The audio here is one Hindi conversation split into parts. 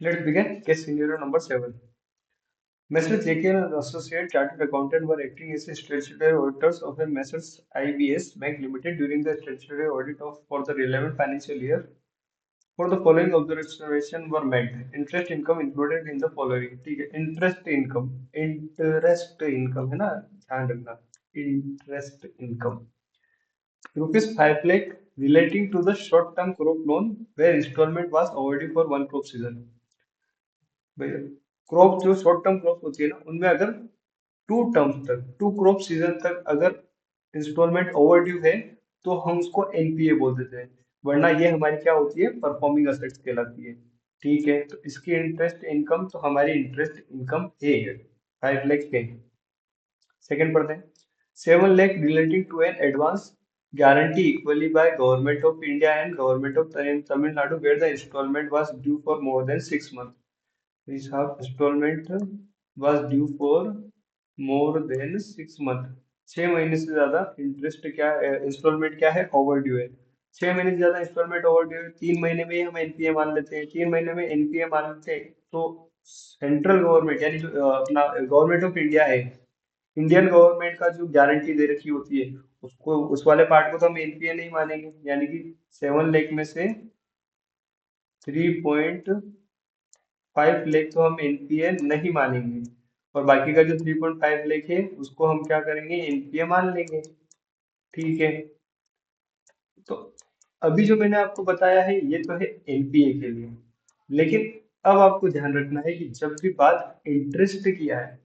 Let's begin. Case scenario number 7. Messrs. JK and Associate Chartered Accountant were acting as statutory auditors of a Messrs. IBS Bank Limited during the statutory audit for the relevant financial year. For the following observations were made. Interest income included in the following. ठीक है, इंटरेस्ट इनकम है ना, ध्यान रखना. Interest income ₹5 lakh relating to the short term crop loan where installment was overdue for one crop season. Crop जो शॉर्ट टर्म क्रॉप होती है ना, उनमें अगर टू क्रॉप सीजन तक अगर इंस्टॉलमेंट ओवर ड्यू है तो हम उसको एनपीए बोल देते हैं. वरना ये हमारी क्या होती है, परफॉर्मिंग असेट्स कहलाती है. ठीक है, तो इसकी इंटरेस्ट इनकम तो हमारी इंटरेस्ट इनकम है 5 लाख है. सेकंड पढ़ते हैं. 7 lakh relating to an advance guarantee equally by Government of India and Government of Tamil Nadu where the installment was due for more than 6 months. This half installment was due for more than 6 month. 6 महीने से ज्यादा इंटरेस्ट क्या इंस्टॉलमेंट क्या है, ओवर ड्यू है. 6 महीने से ज्यादा इंस्टॉलमेंट ओवर ड्यू है. 3 महीने में ही हम एनपीए मान लेते हैं. 3 महीने में एनपीए मान लेते हैं तो सेंट्रल गवर्नमेंट यानी जो अपना गवर्नमेंट ऑफ इंडिया है, इंडियन गवर्नमेंट का जो गारंटी दे रखी होती है उसको, उस वाले पार्ट को तो हम एनपीए नहीं मानेंगे. यानी कि 7 लाख में से 3.5 लाख तो हम एनपीए नहीं मानेंगे और बाकी का जो 3.5 लाख है उसको हम क्या करेंगे, एनपीए मान लेंगे. ठीक है, तो अभी जो मैंने आपको बताया है ये तो है एनपीए के लिए. लेकिन अब आपको ध्यान रखना है कि जब भी बात इंटरेस्ट की आए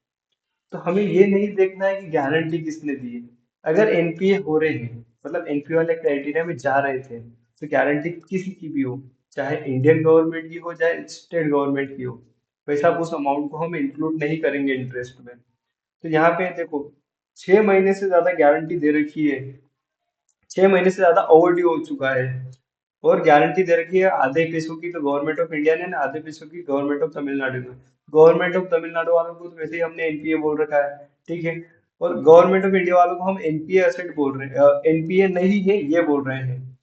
तो हमें ये नहीं देखना है कि गारंटी किसने दी है. अगर एनपीए हो रहे हैं, मतलब एनपीए वाले क्राइटेरिया में जा रहे थे, तो गारंटी किसी की भी हो, चाहे इंडियन गवर्नमेंट की हो चाहे स्टेट गवर्नमेंट की हो, वैसा उस अमाउंट को हम इंक्लूड नहीं करेंगे इंटरेस्ट में. तो यहाँ पे देखो, 6 महीने से ज्यादा गारंटी दे रखी है, 6 महीने से ज्यादा ओवरड्यू हो चुका है और गारंटी दे रखी है आधे पैसों की तो गवर्नमेंट ऑफ इंडिया ने ना, आधे पैसों की गवर्नमेंट ऑफ तमिलनाडु ने. गवर्नमेंट ऑफ तमिलनाडु वालों को तो वैसे ही हमने एनपीए बोल रखा है. ठीक है, और गवर्नमेंट ऑफ इंडिया वालों को हम एनपीए असेट बोल रहे हैं, एनपीए नहीं है ये बोल रहे हैं.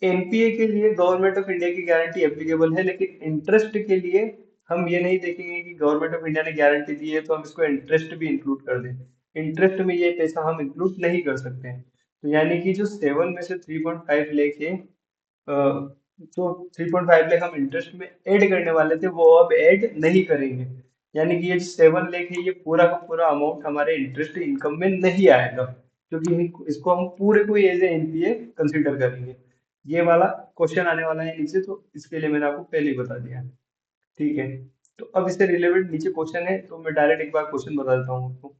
एनपीए के लिए गवर्नमेंट ऑफ इंडिया की गारंटी एप्लीकेबल है, लेकिन इंटरेस्ट के लिए हम ये नहीं देखेंगे कि गवर्नमेंट ऑफ इंडिया ने गारंटी दी है तो हम इसको इंटरेस्ट भी इंक्लूड कर दें. इंटरेस्ट में ये पैसा हम इंक्लूड नहीं कर सकते हैं. तो यानी कि जो 7 में से 3.5 लाख है, जो 3.5 लाख हम इंटरेस्ट में ऐड करने वाले थे वो अब ऐड नहीं करेंगे. यानी कि ये 7 लाख है ये पूरा का पूरा अमाउंट हमारे इंटरेस्ट इनकम में नहीं आएगा, क्योंकि इसको हम पूरे को एज ए एनपीए कंसिडर करेंगे. ये वाला क्वेश्चन आने वाला है नीचे, तो इसके लिए मैंने आपको पहले ही बता दिया है. ठीक है, तो अब इससे रिलेवेंट नीचे क्वेश्चन है तो मैं डायरेक्ट एक बार क्वेश्चन बता देता हूँ आपको.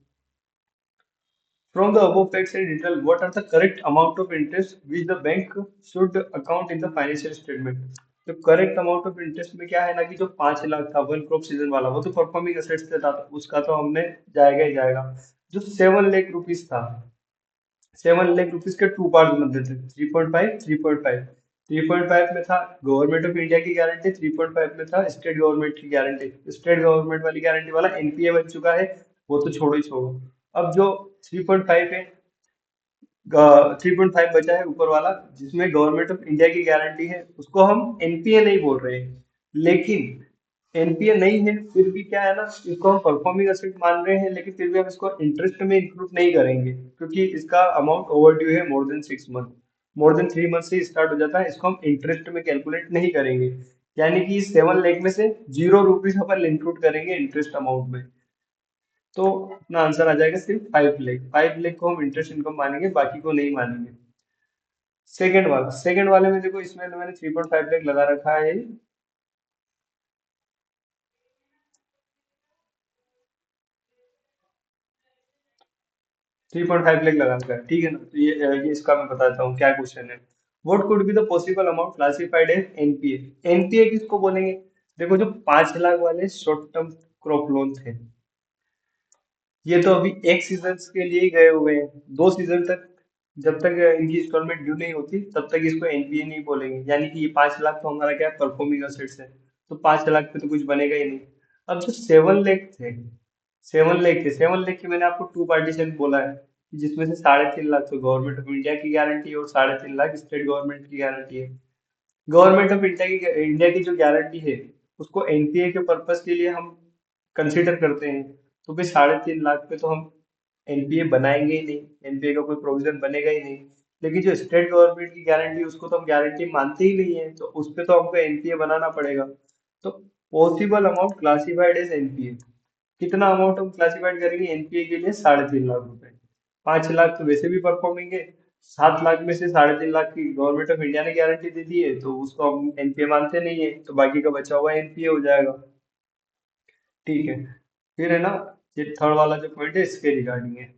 From the above facts and detail, what are the correct amount of interest which the bank should account in the financial statement? तो करेक्ट अमाउंट ऑफ इंटरेस्ट में क्या है ना, कि जो 5 लाख था वन क्रॉप सीजन वाला वो तो परफॉर्मिंग असेट्स से था, तो उसका तो हमने जाएगा ही जाएगा. जो 7 लाख रुपीज था, 7 लाख रुपीज के टू पार्ट बनते थे, 3.5 3.5. 3.5 में था गवर्नमेंट ऑफ इंडिया की गारंटी, 3.5 में था स्टेट गवर्नमेंट की गारंटी. स्टेट गवर्नमेंट वाली गारंटी वाला एनपीए बन चुका है, वो तो छोड़ो ही छोड़ो. अब जो 3.5 है, 3.5 बचा है ऊपर वाला जिसमें गवर्नमेंट ऑफ इंडिया की गारंटी है, उसको हम एनपीए नहीं बोल रहे हैं. लेकिन एनपीए नहीं है फिर भी क्या है ना, इसको हम परफॉर्मिंग असेट मान रहे हैं, लेकिन फिर भी हम इसको इंटरेस्ट में इंक्लूड नहीं करेंगे क्योंकि इसका अमाउंट ओवर ड्यू है मोर than 6 month. More than 3 month से स्टार्ट हो जाता है, इसको हम इंटरेस्ट में कैलकुलेट नहीं करेंगे. यानी कि 7 लाख में से 0 रुपीज अपन इंक्लूड करेंगे इंटरेस्ट अमाउंट में. तो अपना आंसर आ जाएगा सिर्फ 5 लाख. 5 लाख को हम इंटरेस्ट इनकम मानेंगे, बाकी को नहीं मानेंगे. सेकंड वाले में देखो, इसमें तो मैंने 3.5 लाख लगा रखा है. 3.5 लाख लगा रखा है, ठीक है ना. तो ये इसका मैं बताता हूँ क्या क्वेश्चन है. What could be the possible amount classified as NPA? NPA किसको बोलेंगे? देखो, जो 5 लाख वाले शॉर्ट टर्म क्रॉप लोन थे, ये तो अभी एक सीजन के लिए ही गए हुए हैं. 2 सीजन तक जब तक इनकी इंस्टॉलमेंट ड्यू नहीं होती तब तक इसको एनपीए नहीं बोलेंगे. यानी कि ये 5 लाख तो हमारा क्या परफॉर्मिंग असेट्स है, तो 5 लाख पे तो कुछ बनेगा ही नहीं. अब जो 7 लाख थे, 7 लाख की मैंने आपको टू पार्टीशन बोला है कि जिसमें से 3.5 लाख तो गवर्नमेंट ऑफ इंडिया की गारंटी है और 3.5 लाख स्टेट गवर्नमेंट की गारंटी है. गवर्नमेंट ऑफ इंडिया की जो गारंटी है उसको एनपीए के पर्पस के लिए हम कंसिडर करते हैं, तो भाई 3.5 लाख पे तो हम एनपीए बनाएंगे ही नहीं, एनपीए का कोई प्रोविजन बनेगा ही नहीं। लेकिन जो स्टेट गवर्नमेंट की गारंटी, उसको तो हम गारंटी मानते ही नहीं है, तो उस पे तो हमको एनपीए बनाना पड़ेगा। तो possible amount classified as NPA, कितना अमाउंट हम क्लासिफाइड करेंगे एनपीए के लिए? 3.5 लाख रुपए। 5 लाख तो वैसे भी परफॉर्मिंग है, 7 लाख में से 3.5 लाख की गवर्नमेंट ऑफ इंडिया ने गारंटी दे दी है, तो उसको हम एनपीए मानते नहीं है, तो बाकी का बचा हुआ एनपीए हो जाएगा। ठीक है। फिर है ना, ये थर्ड वाला जो पॉइंट है इसके रिगार्डिंग है।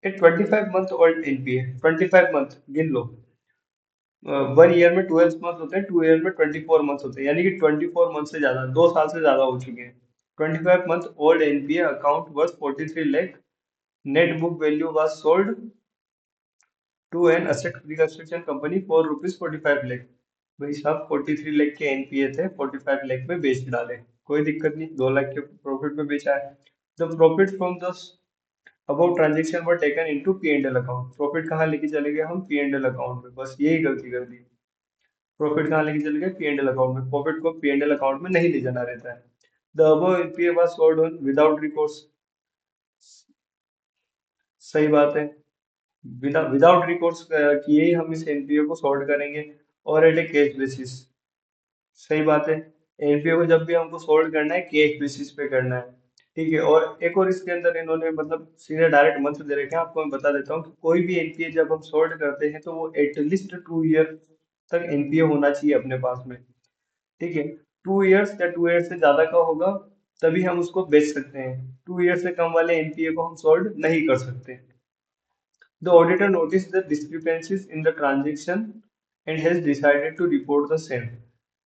ए 25 मंथ ओल्ड एनपीए, 25 मंथ गिन लो। 1 ईयर में 12 मंथ होते हैं, 2 ईयर में 24 मंथ होते हैं, यानी कि 24 मंथ से ज्यादा, 2 साल से ज्यादा हो चुके हैं। 25 month old NPA account worth 43 lakh, net book value was sold to an asset reconstruction company for ₹45 lakh. भाई साहब 43 लाख के एनपीए थे, 45 लाख में बेच डाले, कोई दिक्कत नहीं, 2 लाख के प्रॉफिट में बेचा है। The profit from the about transaction were taken into P and L account, profit कहाँ लेके चले गए हम? पी एंड एल अकाउंट में, बस यही गलती कर दी। प्रॉफिट कहाँ लेके चले गए? पी एंड एल अकाउंट में, प्रॉफिट को पी एंड एल अकाउंट में नहीं ले जाना रहता है। The above NPA was sold on without recourse, सही बात है, विदाउट रिकोर्स किए ही हम इस एनपीए को सॉल्व करेंगे, और एट ए कैश बेसिस, सही बात है। एनपीए को जब भी हमको सोल्व करना है कैश बेसिस पे करना है। ठीक है, और एक और इसके अंदर इन्होंने मतलब सीधे डायरेक्ट मंत्र दे रखे हैं, आपको मैं बता देता हूँ कि कोई भी एनपीए जब हम सोल्व करते हैं तो वो एटलीस्ट 2 ईयर तक एनपीए होना चाहिए अपने पास में। ठीक है, 2 ईयर्स या 2 ईयर से ज्यादा का होगा तभी हम उसको बेच सकते हैं, 2 ईयर से कम वाले एनपीए को हम सोल्व नहीं कर सकते। The auditor noticed the discrepancies in the transaction and has decided to report the same।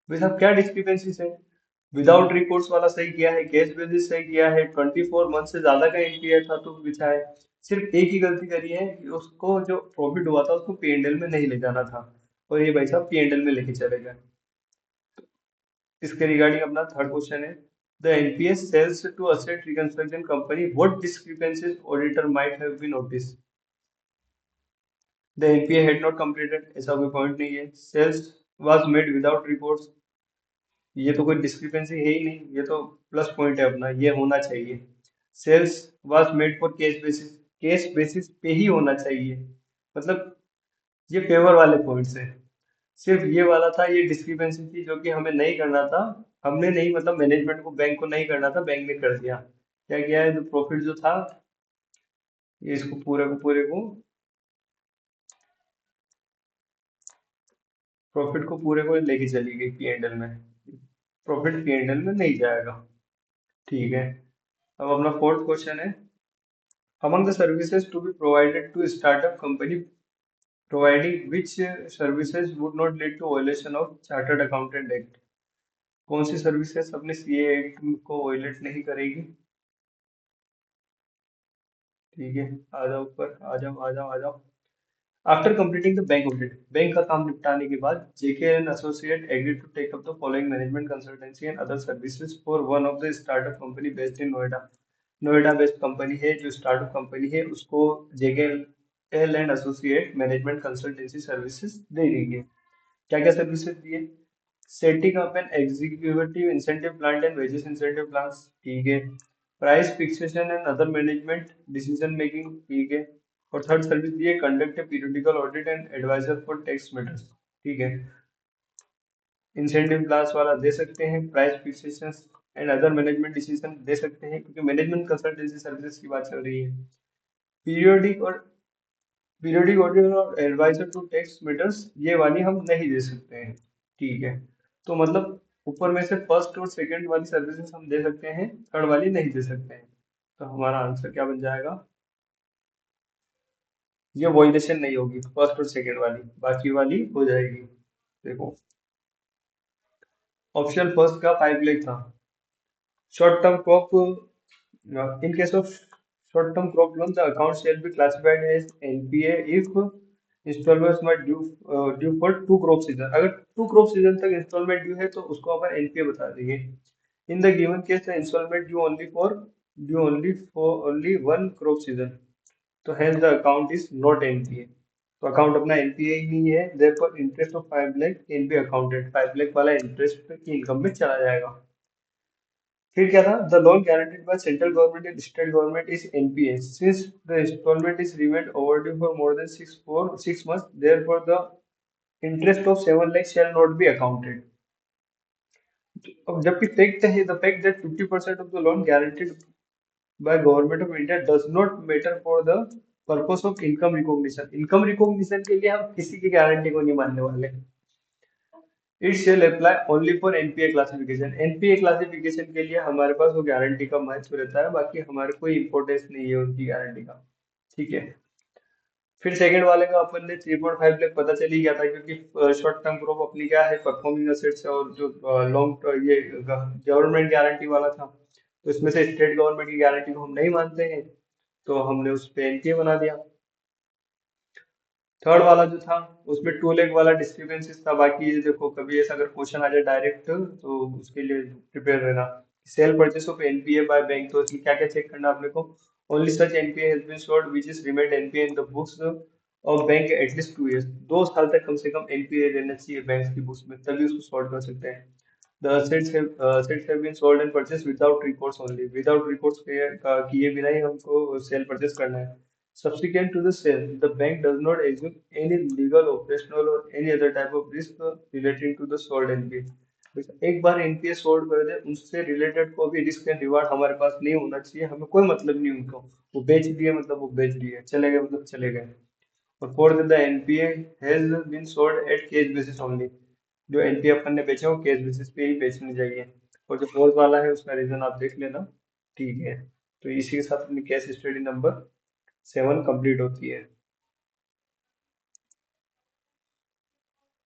भाई साहब क्या डिस्क्रिपेंसीज है? विदाउट रिकोर्स वाला सही किया है, कैश बेसिस सही किया है, 24 मंथ से ज्यादा का एनपीए था तो बिछा है। सिर्फ एक ही गलती करी है कि उसको जो प्रॉफिट हुआ था उसको पीएनएल में नहीं ले जाना था, और ये भाई साहब पीएनएल में लेके चले गए। इसके रिगार्डिंग अपना थर्ड क्वेश्चन है, the NPAs sales to asset reconstruction company, what discrepancies auditor might have been notice? The NPA had not completed, ऐसा कोई पॉइंट नहीं है। Sales was made without reports, ये तो कोई डिस्क्रिपेंसी है ही नहीं, ये तो प्लस पॉइंट है अपना, ये होना चाहिए। Sales was made for cash basis, cash basis पे ही होना चाहिए, मतलब ये फेवर वाले पॉइंट्स है। सिर्फ ये वाला था, ये डिस्क्रिपेंसी थी जो कि हमें नहीं करना था। हमने नहीं, मतलब मैनेजमेंट को, बैंक को नहीं करना था, बैंक ने कर दिया। क्या किया है, जो प्रॉफिट जो था, ये इसको पूरे को पूरे को, प्रॉफिट को पूरे को लेके चली गई पीएनएल में, प्रॉफिट पीएनएल में नहीं जाएगा। ठीक है। अब अपना फोर्थ क्वेश्चन है, among the services to be provided to a startup company, providing which services would not lead to violation of chartered accountant act? कौन सी सर्विसेज अपने सीए एक्ट को वायलेट नहीं करेगी? ठीक है, आ जाओ ऊपर, आ जाओ आ जाओ आ जाओ। After completing the bank audit, bank का काम निपटाने के बाद J K and associate agree to take up the following management consultancy and other services for one of the startup company based in Noida. Noida based company है जो स्टार्टअप कंपनी है, उसको J K L and associate management consultancy services दे रही है। क्या क्या सर्विसेज दिए? Setting up an executive incentive plan and wages incentive plan, ठीक है। Price fixation and other management decision making, ठीक है। और थर्ड सर्विस दी है, conduct a periodical audit and adviser for tax matters, ठीक है। इंसेंटिव प्लान्स वाला दे सकते हैं, price fixation and other management decision दे सकते हैं, क्योंकि मैनेजमेंट कंसल्टेंसी सर्विसेज की बात चल रही है। पीरियोडिक और पीरियोडिक ऑडिट और एडवाइजर टू टैक्स मैटर्स, ये वाली हम नहीं दे सकते हैं। ठीक है, तो मतलब ऊपर में से फर्स्ट और सेकंड वाली सर्विसेज हम दे सकते हैं, थर्ड वाली नहीं दे सकते हैं। तो हमारा आंसर क्या बन जाएगा? ये वॉइलेशन नहीं होगी फर्स्ट और सेकंड वाली, बाकी वाली हो जाएगी। देखो, ऑप्शन फर्स्ट का 5 लाख था। Short term crop, in case of short term crop loan, the account shall be classified as NPA if installments were due for 2 crop season। अगर 2 crop season तक installment due है तो उसको अपन NPA बता देंगे। In the given case the installment due only for only 1 crop season, तो hence the account is not NPA। तो अकाउंट अपना एनपीए ही नहीं है, therefore interest of 5 lakh can be accounted, 5 lakh वाला इंटरेस्ट की इनकम में चला जाएगा। फिर क्या था, the loan guaranteed by central government and state government is NPA since the installment is remained overdue for more than 6 months, therefore the interest of 7 lakh shall not be accounted. अब जबकि फैक्ट है, the fact that 50% of the loan guaranteed by government of India does not matter for the purpose of income recognition, income recognition के लिए हम किसी की गारंटी को नहीं मानने वाले। It shall apply only for NPA classification, NPA classification के लिए हमारे पास वो गारंटी का महत्व रहता है, बाकी हमारे कोई इंपॉर्टेंस नहीं है उनकी गारंटी का। ठीक है। फिर सेकंड वाले का अपन ने 3.5 लाख पता चल ही गया था, क्योंकि शॉर्ट टर्म ग्रुप अपनी क्या है, परफॉर्मिंग एसेट्स है, और जो लॉन्ग ये गवर्नमेंट गारंटी वाला था, तो इसमें से स्टेट गवर्नमेंट की गारंटी को हम नहीं मानते हैं, तो हमने उस पे एनपीए बना दिया। थर्ड वाला जो था, उसमें 2 लाख वाला डिस्क्रिपेंसीज था। बाकी ये देखो, कभी ऐसा अगर क्वेश्चन आ जाए डायरेक्ट, तो उसके लिए प्रिपेयर रहना। Sale purchase of NPA by bank, तो इसमें क्या क्या चेक करना है आपने को, only such NPA has been sold which is remained NPA in the books of bank at least 2 years, 2 साल तक कम से कम एनपीए रहना चाहिए बैंक की बुक्स में, तभी उसको सॉल्व कर सकते हैं। The assets have been sold and purchased without recourse only. Without recourse किए बिना ही हमको सेल परचेस करना है। Subsequent to the sale, the bank does not assume any legal, operational or any other type of risk relating to the sold NPA. बस एक बार एनपीए सोल्ड कर दे, उससे रिलेटेड कोई भी रिस्क एंड रिवार्ड हमारे पास नहीं होना चाहिए, हमें कोई मतलब नहीं उनको। वो बेच दिए मतलब वो बेच दिए, चले गए मतलब चले गए। और fourth, the NPA has been sold at cash basis only, जो एनपीए अपन ने बेचा वो कैश बेसिस पे ही बेचनी चाहिए। और जो फोर्थ वाला है उसका रीजन आप देख लेना। ठीक है। तो इसी के साथ अपनी केस स्टडी नंबर 7 कंप्लीट होती है।